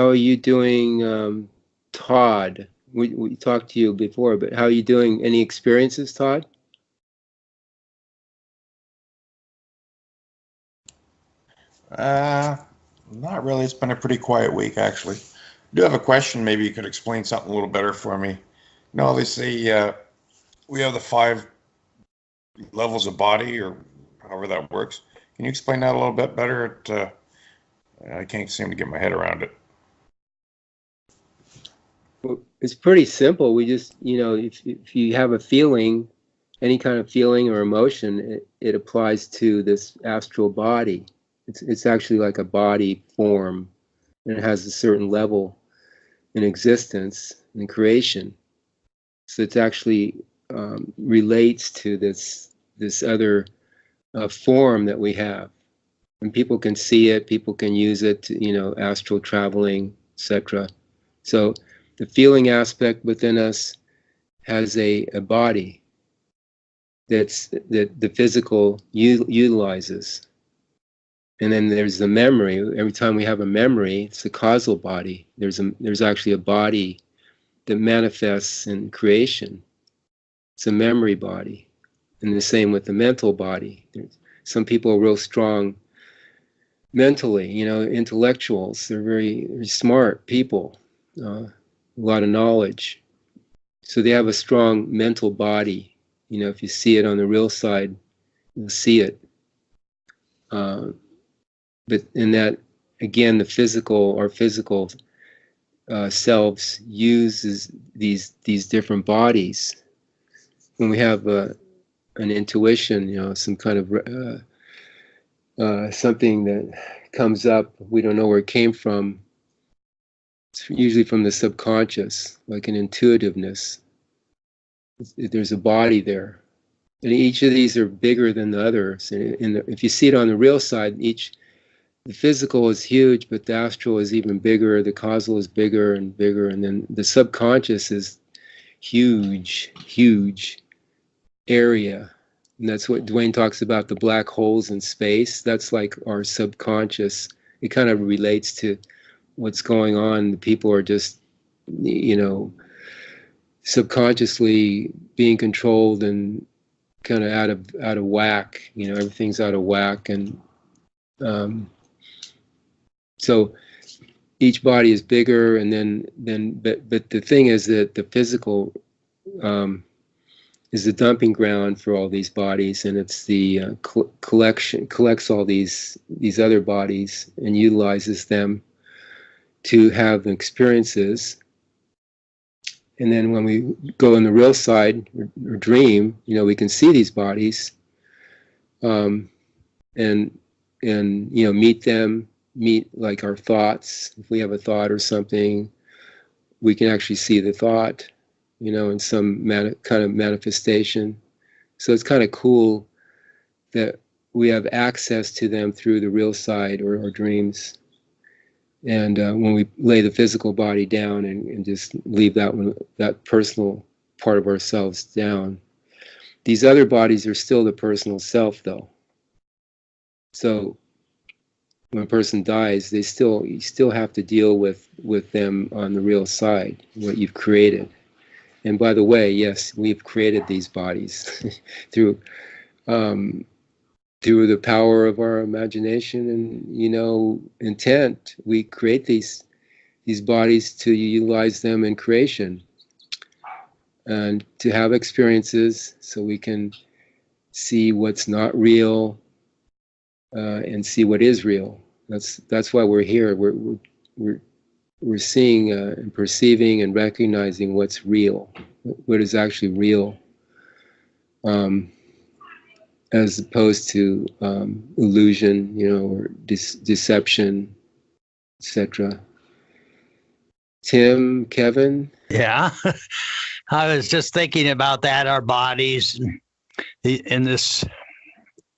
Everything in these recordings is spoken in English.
are you doing, Todd? We talked to you before, but how are you doing? Any experiences, Todd? Not really. It's been a pretty quiet week, actually. I do have a question. Maybe you could explain something a little better for me. Obviously, we have the 5 levels of body, or however that works. Can you explain that a little bit better? I can't seem to get my head around it. Well, it's pretty simple. We just, if you have a feeling, any kind of feeling or emotion, it applies to this astral body. It's actually like a body form, and it has a certain level in existence in creation. So it's actually relates to this other form that we have, and people can see it. People can use it. Astral traveling, etc. So the feeling aspect within us has a body that the physical utilizes. And then there's the memory. Every time we have a memory, it's a causal body. There's actually a body that manifests in creation. It's a memory body. And the same with the mental body. Some people are real strong mentally, intellectuals. They're very, very smart people, a lot of knowledge. So they have a strong mental body. If you see it on the real side, you'll see it. But in that, again, our physical selves uses these different bodies. When we have an intuition, some kind of something that comes up, we don't know where it came from. It's usually from the subconscious, like an intuitiveness. There's a body there, and each of these are bigger than the others. And if you see it on the real side, the physical is huge, but the astral is even bigger. The causal is bigger and bigger, and then the subconscious is huge area. And that's what Dwayne talks about, the black holes in space. That's like our subconscious. It kind of relates to what's going on. The people are just, subconsciously being controlled and kind of out of whack. Everything's out of whack, and so each body is bigger, and but the thing is that the physical is the dumping ground for all these bodies, and it's the collects all these other bodies and utilizes them to have experiences. And then when we go in the real side or dream, we can see these bodies, and meet them. Meet like our thoughts. If we have a thought or something, we can actually see the thought, in some kind of manifestation. So it's kind of cool that we have access to them through the real side or our dreams. And when we lay the physical body down and just leave that personal part of ourselves down, these other bodies are still the personal self, though. So when a person dies, you still have to deal with them on the real side, what you've created. And by the way, yes, we've created these bodies through the power of our imagination and intent. We create these bodies to utilize them in creation and to have experiences, so we can see what's not real. And see what is real. That's why we're here. We're seeing and perceiving and recognizing what's real, what is actually real, as opposed to illusion, or deception, etc. Tim, Kevin? Yeah, I was just thinking about that, our bodies in this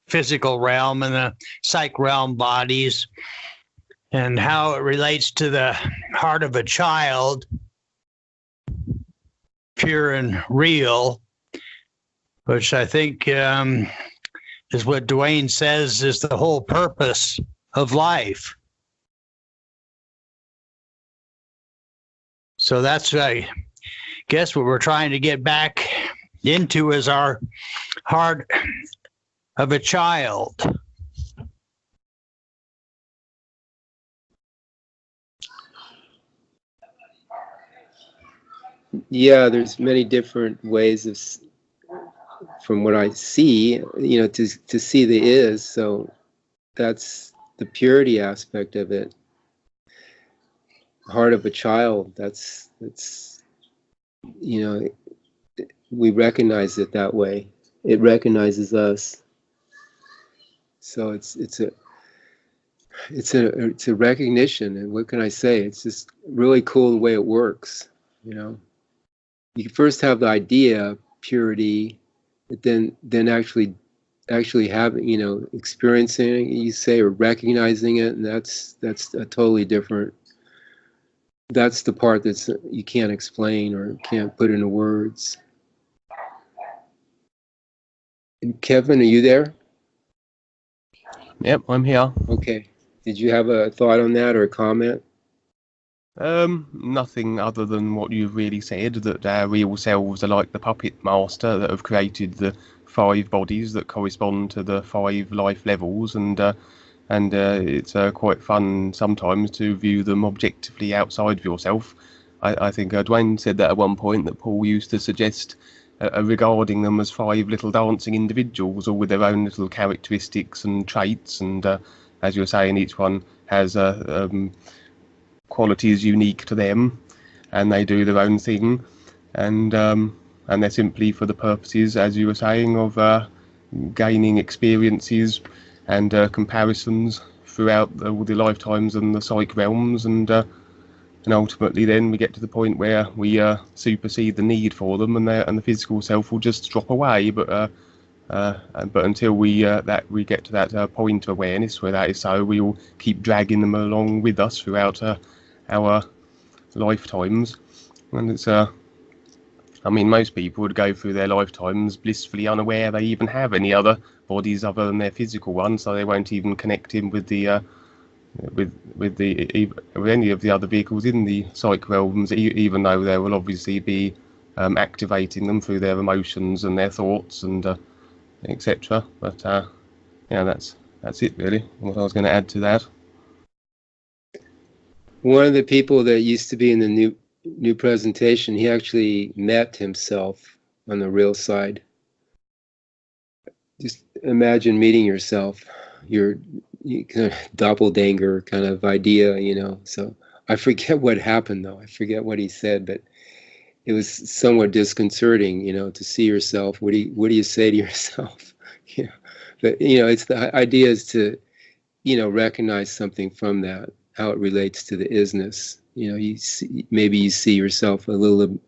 physical realm and the psych realm bodies, and how it relates to the heart of a child, pure and real, which I think is what Dwayne says is the whole purpose of life. So that's, I guess, what we're trying to get back into is our heart of a child. Yeah, there's many different ways of, from what I see, to see the is. So that's the purity aspect of it. Heart of a child. That's we recognize it that way. It recognizes us. So it's a recognition, and what can I say? It's just really cool the way it works. You first have the idea, purity, but then actually having, experiencing it, you say, or recognizing it, and that's a totally different. That's the part that's you can't explain or can't put into words. And Kevin, are you there? Yep, I'm here. Okay. Did you have a thought on that or a comment? Nothing other than what you've really said, that our real selves are like the puppet master that have created the 5 bodies that correspond to the 5 life levels, and it's quite fun sometimes to view them objectively outside of yourself. I think Dwayne said that at one point, that Paul used to suggest regarding them as 5 little dancing individuals, all with their own little characteristics and traits, and as you were saying, each one has qualities unique to them, and they do their own thing, and they're simply for the purposes, as you were saying, of gaining experiences and comparisons throughout all the lifetimes and the psych realms, and ultimately then we get to the point where we supersede the need for them, and the physical self will just drop away. But until we get to that point of awareness where that is so, we will keep dragging them along with us throughout our lifetimes. And it's most people would go through their lifetimes blissfully unaware they even have any other bodies other than their physical one, so they won't even connect in with the with any of the other vehicles in the psych realms, even though they will obviously be activating them through their emotions and their thoughts and etc. But yeah, that's it really, what I was going to add to that. One of the people that used to be in the new presentation, he actually met himself on the real side. Just imagine meeting yourself, your kind of doppelganger kind of idea, So I forget what happened though. I forget what he said, but it was somewhat disconcerting, to see yourself. What do you say to yourself? But it's the idea is to, recognize something from that, how it relates to the isness. Maybe you see yourself a little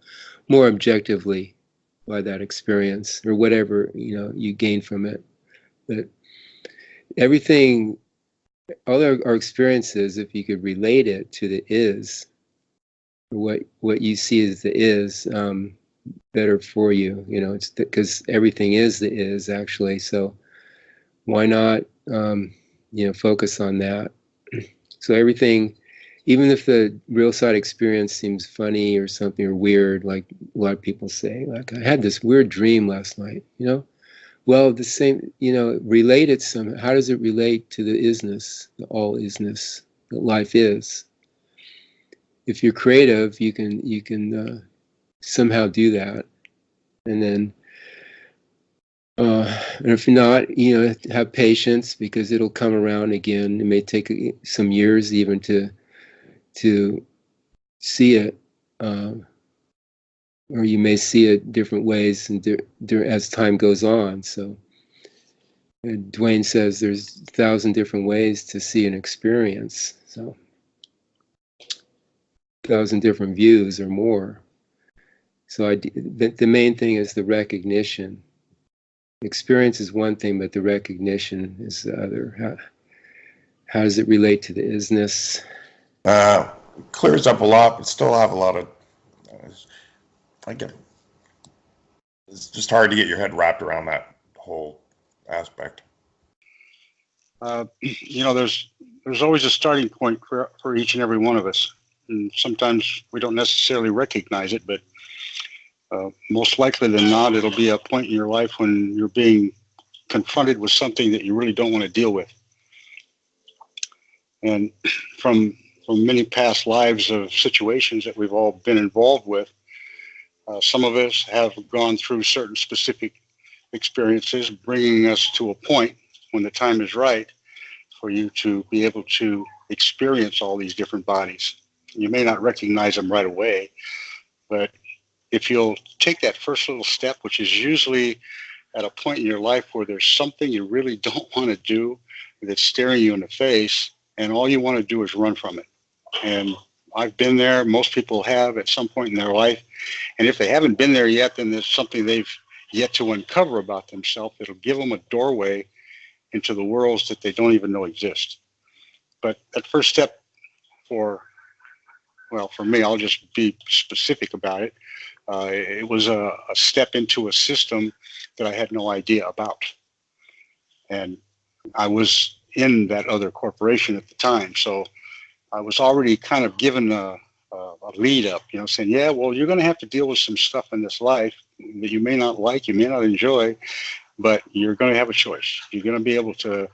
more objectively by that experience, or whatever you gain from it. But everything, all our experiences, if you could relate it to the is, what you see as the is, better for you. It's because everything is the is actually. So why not focus on that? So everything, even if the real side experience seems funny or something, or weird, like a lot of people say, like I had this weird dream last night, well, the same, relate it somehow. How does it relate to the isness, the all isness that life is? If you're creative, you can somehow do that, and then and if not, have patience, because it'll come around again. It may take some years even to see it, or you may see it different ways and as time goes on. So Dwayne says there's 1,000 different ways to see an experience. So 1,000 different views or more. So the main thing is the recognition. Experience is one thing, but the recognition is the other. How does it relate to the isness? Clears up a lot, but still have a lot of. It's just hard to get your head wrapped around that whole aspect. There's always a starting point for each and every one of us. And sometimes we don't necessarily recognize it, but most likely than not, it'll be a point in your life when you're being confronted with something that you really don't want to deal with. And from many past lives of situations that we've all been involved with, some of us have gone through certain specific experiences, bringing us to a point when the time is right for you to be able to experience all these different bodies. You may not recognize them right away, but if you'll take that first little step, which is usually at a point in your life where there's something you really don't want to do that's staring you in the face, and all you want to do is run from it. And I've been there. Most people have at some point in their life. And if they haven't been there yet, then there's something they've yet to uncover about themselves that'll give them a doorway into the worlds that they don't even know exist. But that first step for me, I'll just be specific about it. It was a step into a system that I had no idea about. And I was in that other corporation at the time. So I was already kind of given a lead up, saying, yeah, well, you're going to have to deal with some stuff in this life that you may not like, you may not enjoy, but you're going to have a choice. You're going to be able to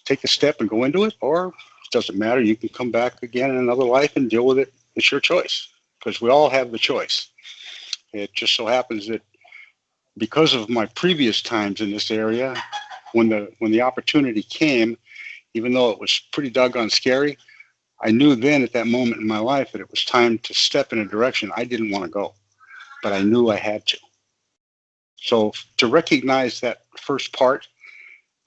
take a step and go into it, or it doesn't matter. You can come back again in another life and deal with it. It's your choice, because we all have the choice. It just so happens that because of my previous times in this area, when the opportunity came, even though it was pretty doggone scary, I knew then at that moment in my life that it was time to step in a direction I didn't want to go, but I knew I had to. So to recognize that first part,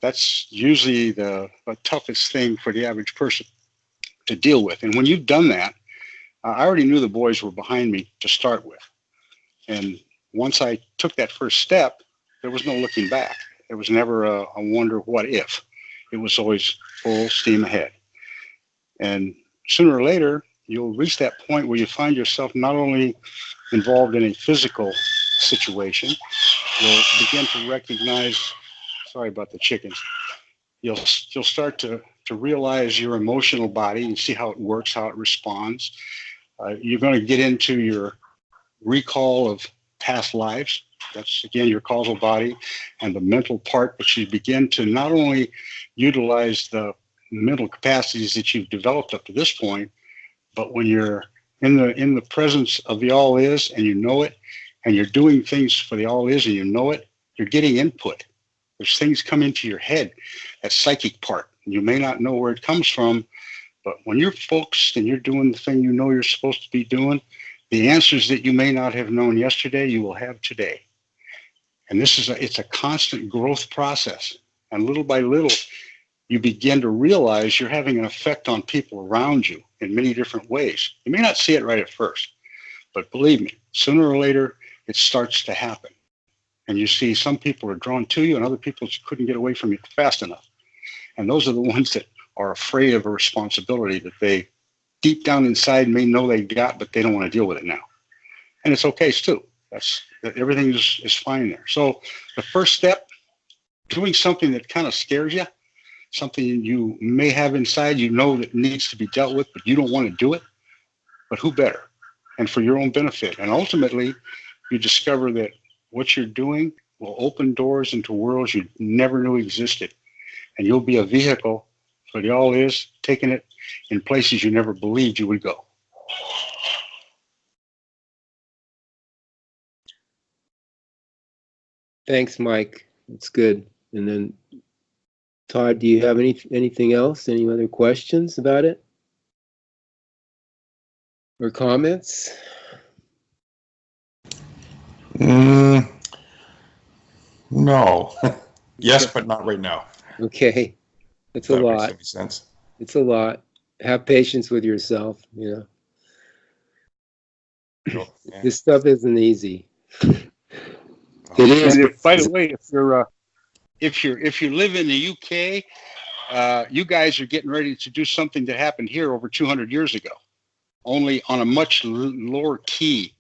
that's usually the toughest thing for the average person to deal with. And when you've done that, I already knew the boys were behind me to start with. And once I took that first step, there was no looking back. There was never a wonder what if. It was always full steam ahead. And sooner or later, you'll reach that point where you find yourself not only involved in a physical situation, you'll begin to recognize, sorry about the chickens, you'll start to realize your emotional body and see how it works, how it responds. You're going to get into your recall of past lives. That's, again, your causal body, and the mental part, which you begin to not only utilize the mental capacities that you've developed up to this point, but when you're in the presence of the all is and you know it, and you're doing things for the all is and you know it, you're getting input. There's things come into your head, that psychic part. You may not know where it comes from, but when you're focused and you're doing the thing you know you're supposed to be doing, the answers that you may not have known yesterday, you will have today. And it's a constant growth process. And little by little, you begin to realize you're having an effect on people around you in many different ways. You may not see it right at first, but believe me, sooner or later, it starts to happen. And you see some people are drawn to you and other people couldn't get away from you fast enough. And those are the ones that are afraid of a responsibility that they deep down inside may know they got, but they don't want to deal with it now. And it's okay too. Everything is fine there. So the first step, doing something that kind of scares you, something you may have inside, you know that needs to be dealt with, but you don't want to do it. But who better? And for your own benefit. And ultimately, you discover that what you're doing will open doors into worlds you never knew existed. And you'll be a vehicle for the all is, taking it in places you never believed you would go. Thanks, Mike. It's good. And then, Todd, do you have anything else? Any other questions about it? Or comments? No. Yes, but not right now. Okay. It's a lot. Makes any sense. It's a lot. Have patience with yourself, Yeah. This stuff isn't easy. It is. By the way, if you live in the UK, you guys are getting ready to do something that happened here over 200 years ago, only on a much lower key.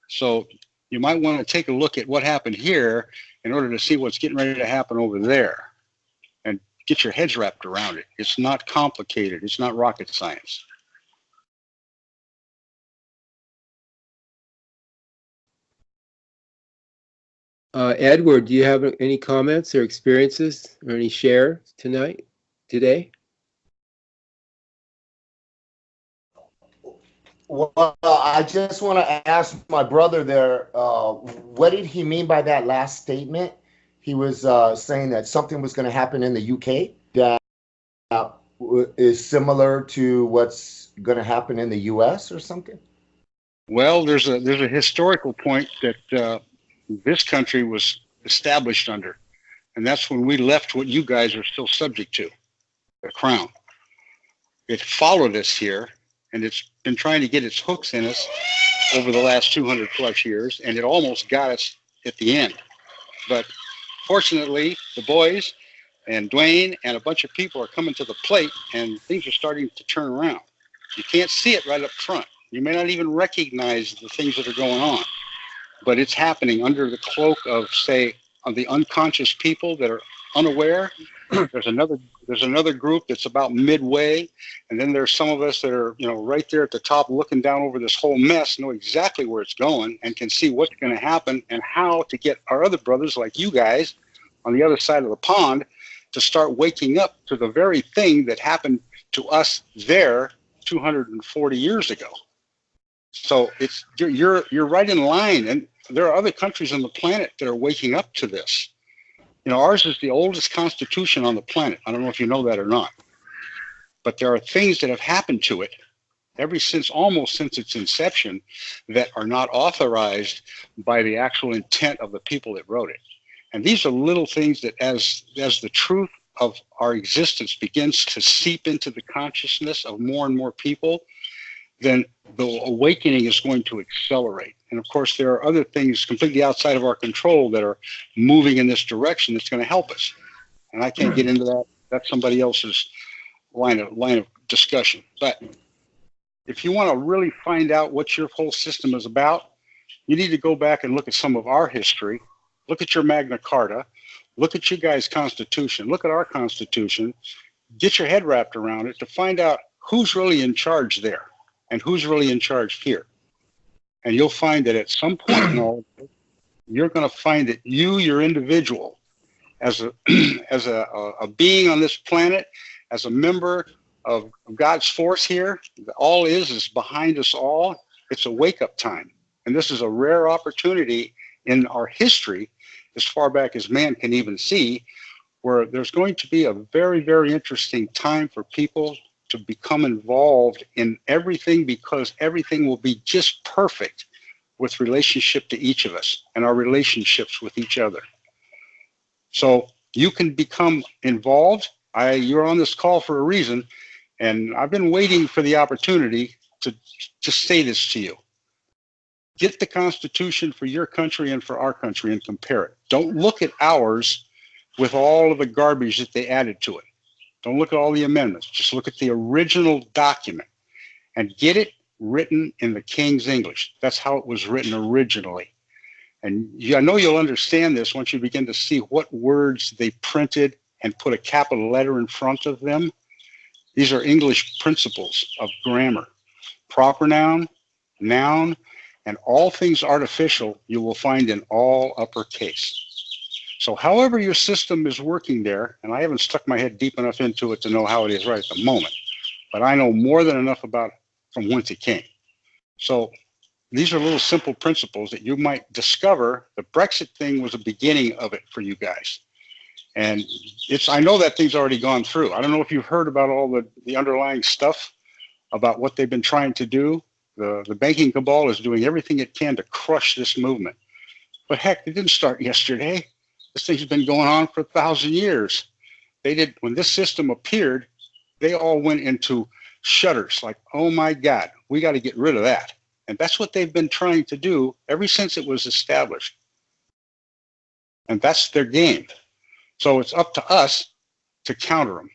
So you might want to take a look at what happened here in order to see what's getting ready to happen over there and get your heads wrapped around it. It's not complicated. It's not rocket science. Edward, do you have any comments or experiences or any share today? Well, I just want to ask my brother there, what did he mean by that last statement? He was saying that something was going to happen in the UK that is similar to what's going to happen in the US or something? Well, there's a historical point that this country was established under, and that's when we left what you guys are still subject to, the crown. It followed us here, and it's been trying to get its hooks in us over the last 200 plus years, and it almost got us at the end. But fortunately, the boys and Dwayne and a bunch of people are coming to the plate, and things are starting to turn around. You can't see it right up front. You may not even recognize the things that are going on, but it's happening under the cloak of, say, of the unconscious people that are unaware. There's another group that's about midway, and then there's some of us that are, right there at the top looking down over this whole mess, know exactly where it's going and can see what's going to happen and how to get our other brothers like you guys on the other side of the pond to start waking up to the very thing that happened to us there 240 years ago. So you're right in line, and there are other countries on the planet that are waking up to this. Ours is the oldest constitution on the planet. I don't know if you know that or not, but there are things that have happened to it almost since its inception that are not authorized by the actual intent of the people that wrote it. And these are little things that as the truth of our existence begins to seep into the consciousness of more and more people, then the awakening is going to accelerate. And of course, there are other things completely outside of our control that are moving in this direction that's going to help us. And I can't get into that. That's somebody else's line of discussion. But if you want to really find out what your whole system is about, you need to go back and look at some of our history. Look at your Magna Carta. Look at you guys' Constitution. Look at our Constitution. Get your head wrapped around it to find out who's really in charge there and who's really in charge here. And you'll find that at some point in all, you're going to find that your individual, as a being on this planet, as a member of God's force here, all is behind us all. It's a wake-up time. And this is a rare opportunity in our history, as far back as man can even see, where there's going to be a very, very interesting time for people to become involved in everything, because everything will be just perfect with relationship to each of us and our relationships with each other. So you can become involved. You're on this call for a reason, and I've been waiting for the opportunity to say this to you. Get the Constitution for your country and for our country and compare it. Don't look at ours with all of the garbage that they added to it. Don't look at all the amendments. Just look at the original document and get it written in the King's English. That's how it was written originally. And I know you'll understand this once you begin to see what words they printed and put a capital letter in front of them. These are English principles of grammar. Proper noun, noun, and all things artificial you will find in all uppercase. So however your system is working there, and I haven't stuck my head deep enough into it to know how it is right at the moment, but I know more than enough about from whence it came. So these are little simple principles that you might discover. The Brexit thing was the beginning of it for you guys. And I know that thing's already gone through. I don't know if you've heard about all the underlying stuff about what they've been trying to do. The banking cabal is doing everything it can to crush this movement. But heck, it didn't start yesterday. This thing's been going on for 1,000 years. When this system appeared, they all went into shudders like, oh my God, we got to get rid of that. And that's what they've been trying to do ever since it was established. And that's their game. So it's up to us to counter them.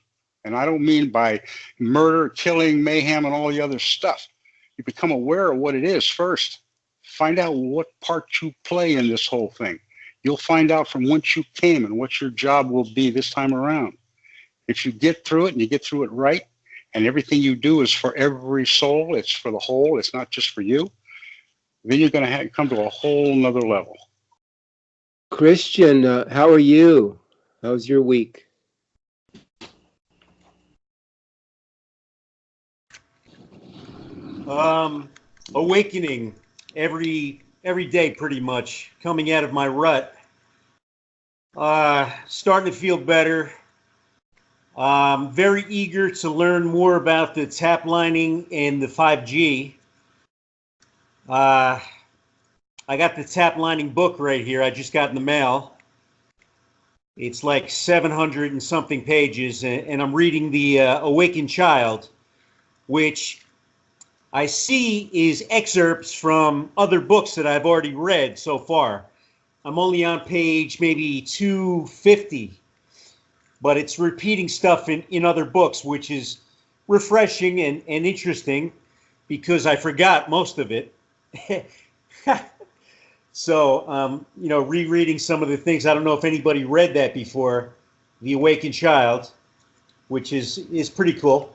And I don't mean by murder, killing, mayhem, and all the other stuff. You become aware of what it is first. Find out what part you play in this whole thing. You'll find out from whence you came and what your job will be this time around. If you get through it and you get through it right, and everything you do is for every soul, it's for the whole, it's not just for you, then you're going to come to a whole nother level. Christian, how are you? How's your week? Awakening every day pretty much, coming out of my rut. Starting to feel better. Very eager to learn more about the tap lining and the 5G. I got the tap lining book right here. I just got in the mail. It's like 700 and something pages, and I'm reading the Awakened Child, which I see is excerpts from other books that I've already read so far. I'm only on page maybe 250, but it's repeating stuff in other books, which is refreshing and interesting because I forgot most of it. So, rereading some of the things. I don't know if anybody read that before, The Awakened Child, which is pretty cool.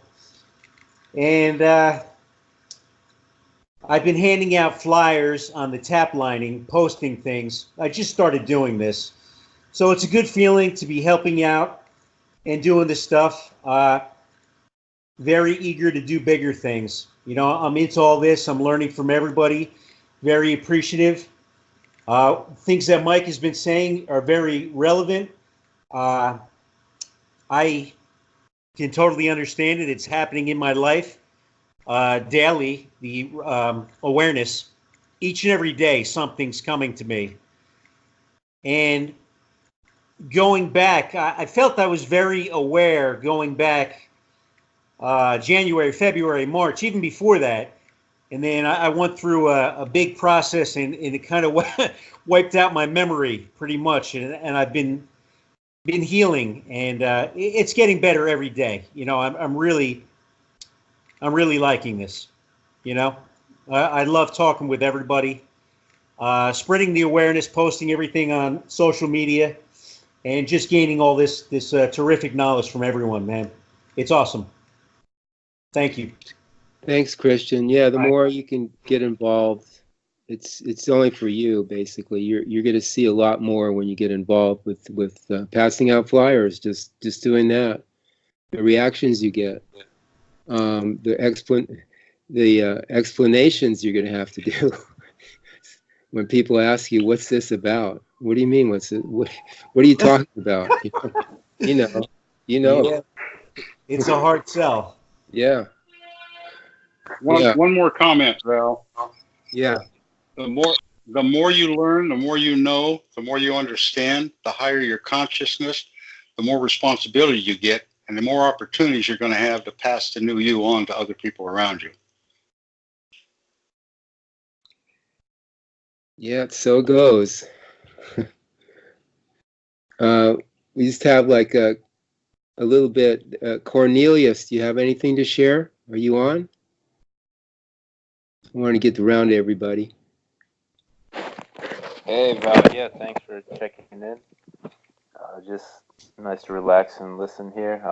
And I've been handing out flyers on the tap lining, posting things. I just started doing this. So it's a good feeling to be helping out and doing this stuff. Very eager to do bigger things. I'm into all this. I'm learning from everybody. Very appreciative. Things that Mike has been saying are very relevant. I can totally understand it. It's happening in my life daily, the awareness. Each and every day, something's coming to me. And going back, I felt I was very aware going back January, February, March, even before that. And then I went through a big process, and it kind of wiped out my memory pretty much. And I've been healing, and it's getting better every day. I'm really liking this. I love talking with everybody, spreading the awareness, posting everything on social media, and just gaining all this terrific knowledge from everyone, man. It's awesome. Thank you. Thanks, Christian. Yeah, the more you can get involved, it's only for you, basically. You're going to see a lot more when you get involved with passing out flyers. Just doing that, the reactions you get, the explanations you're going to have to do when people ask you, "What's this about?" What do you mean? What's it? What are you talking about? You know. Yeah, it's a hard sell. Yeah. One more comment, Val. Yeah. The more you learn, the more you know, the more you understand, the higher your consciousness, the more responsibility you get, and the more opportunities you're going to have to pass the new you on to other people around you. Yeah, so goes. We just have like a little bit. Cornelius, do you have anything to share? Are you on? I want to get around to everybody. Hey, Val. Yeah, thanks for checking in. Just nice to relax and listen here.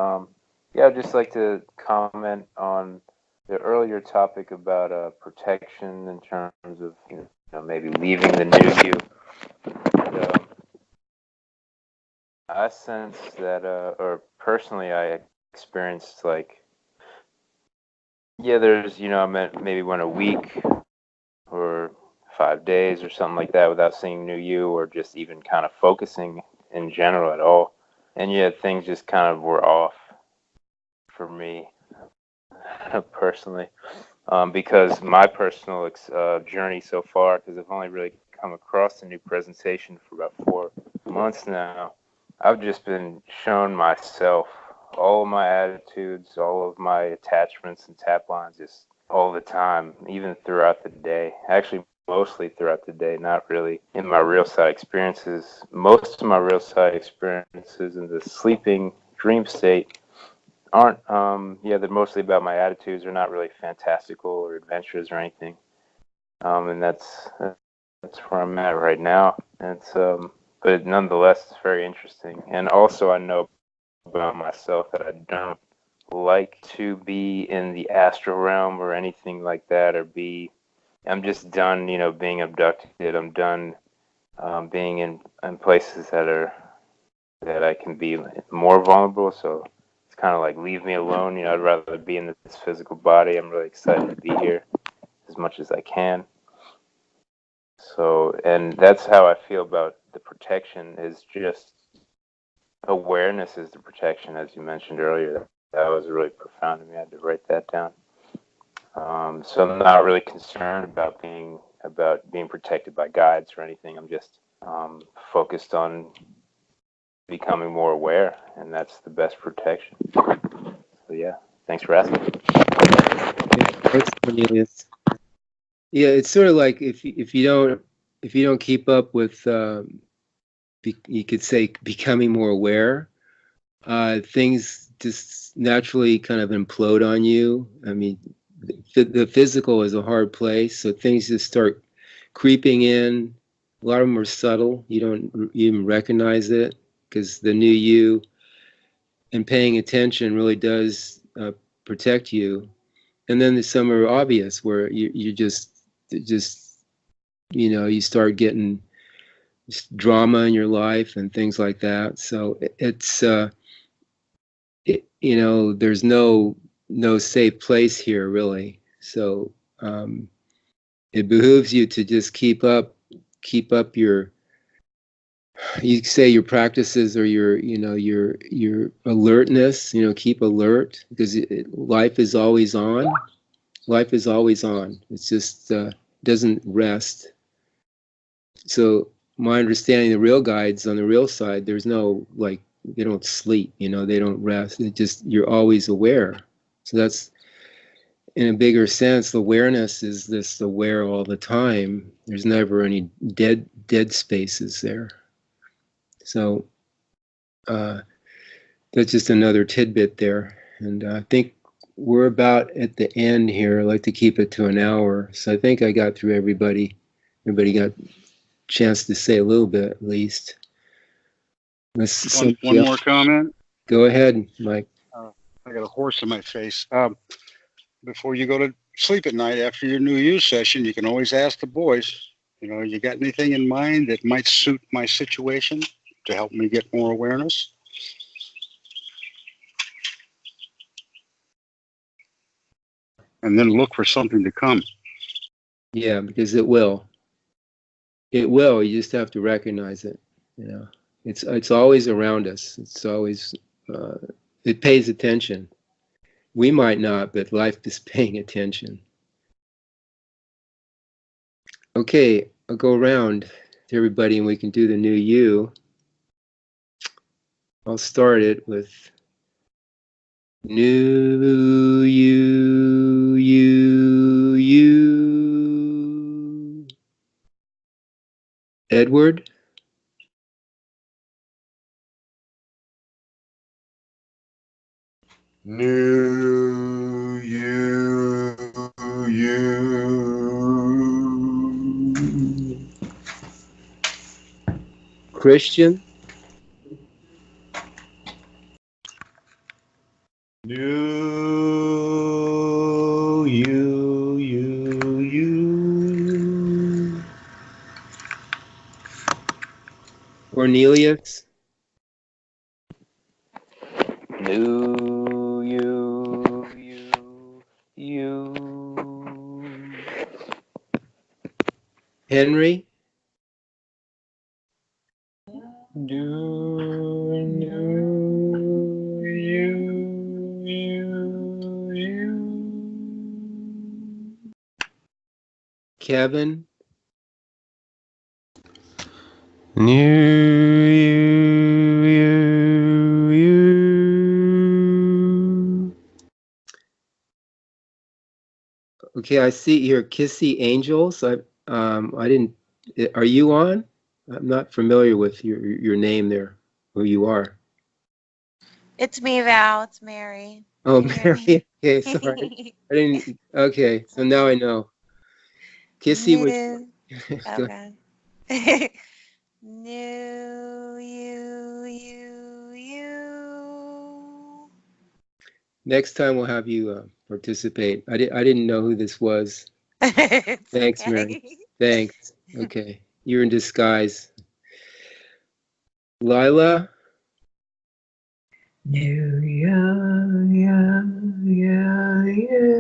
Yeah, I'd just like to comment on the earlier topic about protection in terms of maybe leaving the new you. And, I sense that, or personally, I experienced there's I maybe went a week or 5 days or something like that without seeing new you, or just even kind of focusing in general at all. And yet things just kind of were off for me personally, because my personal journey so far, because I've only really come across the new presentation for about 4 months now, I've just been shown myself, all of my attitudes, all of my attachments and tap lines, just all the time, even throughout the day. Actually, mostly throughout the day, not really in my real side experiences. Most of my real side experiences in the sleeping dream state aren't, they're mostly about my attitudes. They're not really fantastical or adventurous or anything. And that's where I'm at right now. And it's, but nonetheless, it's very interesting. And also, I know about myself that I don't like to be in the astral realm or anything like that, or I'm just done, being abducted. I'm done being in places that I can be more vulnerable. So it's kind of like leave me alone. I'd rather be in this physical body. I'm really excited to be here as much as I can. So, and that's how I feel about the protection, is just awareness is the protection, as you mentioned earlier. That was really profound to me. I had to write that down. So I'm not really concerned about being protected by guides or anything. I'm just focused on becoming more aware, and that's the best protection. So yeah, thanks for asking. Thanks, Cornelius. Yeah, it's sort of like if you don't keep up with, you could say, becoming more aware, things just naturally kind of implode on you. I mean, the physical is a hard place, so things just start creeping in. A lot of them are subtle. You don't even recognize it, because the new you and paying attention really does protect you. And then there's some are obvious, where you just you start getting drama in your life and things like that. So it's there's no safe place here, really. So it behooves you to just keep up your, you say, your practices, or your alertness. Keep alert, because life is always on. Life is always on. It's just doesn't rest. So my understanding, the real guides on the real side, there's no, like, they don't sleep, they don't rest. It just, you're always aware. So that's, in a bigger sense, awareness is this aware all the time. There's never any dead spaces there. So that's just another tidbit there. And I think we're about at the end here. I like to keep it to an hour. So I think I got through everybody. Everybody got a chance to say a little bit, at least. One more comment. Go ahead, Mike. I got a horse in my face. Before you go to sleep at night after your New Year's session, you can always ask the boys, you got anything in mind that might suit my situation to help me get more awareness? And then look for something to come. Yeah, because it will. It will. You just have to recognize it. It's always around us. It's always, it pays attention. We might not, but life is paying attention. Okay, I'll go around to everybody and we can do the new you. I'll start it with new you. Edward? New you. Christian? New you. Cornelius? New you. Henry? Kevin? You. Okay, I see here Kissy Angels. I didn't. Are you on? I'm not familiar with your name there. Who you are? It's me, Val. It's Mary. Oh, Can you hear me? Mary. Okay, sorry. I didn't. Okay, so now I know. Kissy was. Oh, God. New you. Next time we'll have you participate. I didn't know who this was. It's Thanks, okay. Mary. Thanks. Okay. you're in disguise. Lila? No, yeah, yeah, yeah, yeah.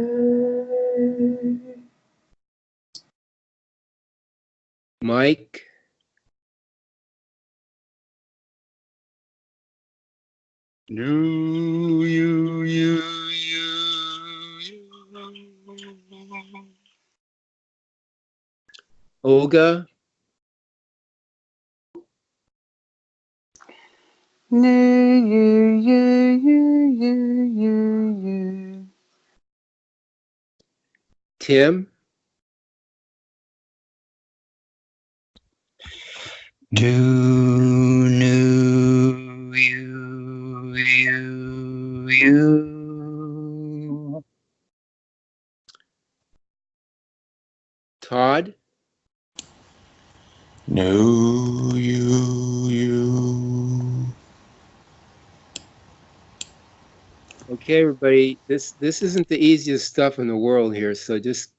Mike? You. Olga? Tim? You. Todd? No, you. Okay, everybody, this isn't the easiest stuff in the world here, so just,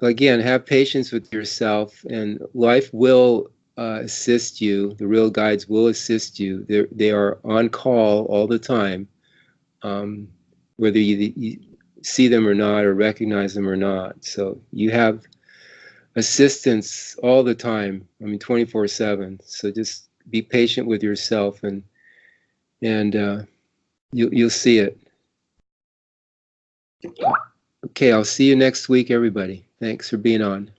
again, have patience with yourself, and life will assist you. The real guides will assist you. They are on call all the time, whether you see them or not, or recognize them or not. So you have assistance all the time. I mean, 24/7. So just be patient with yourself, and you'll see it. Okay, I'll see you next week, everybody. Thanks for being on.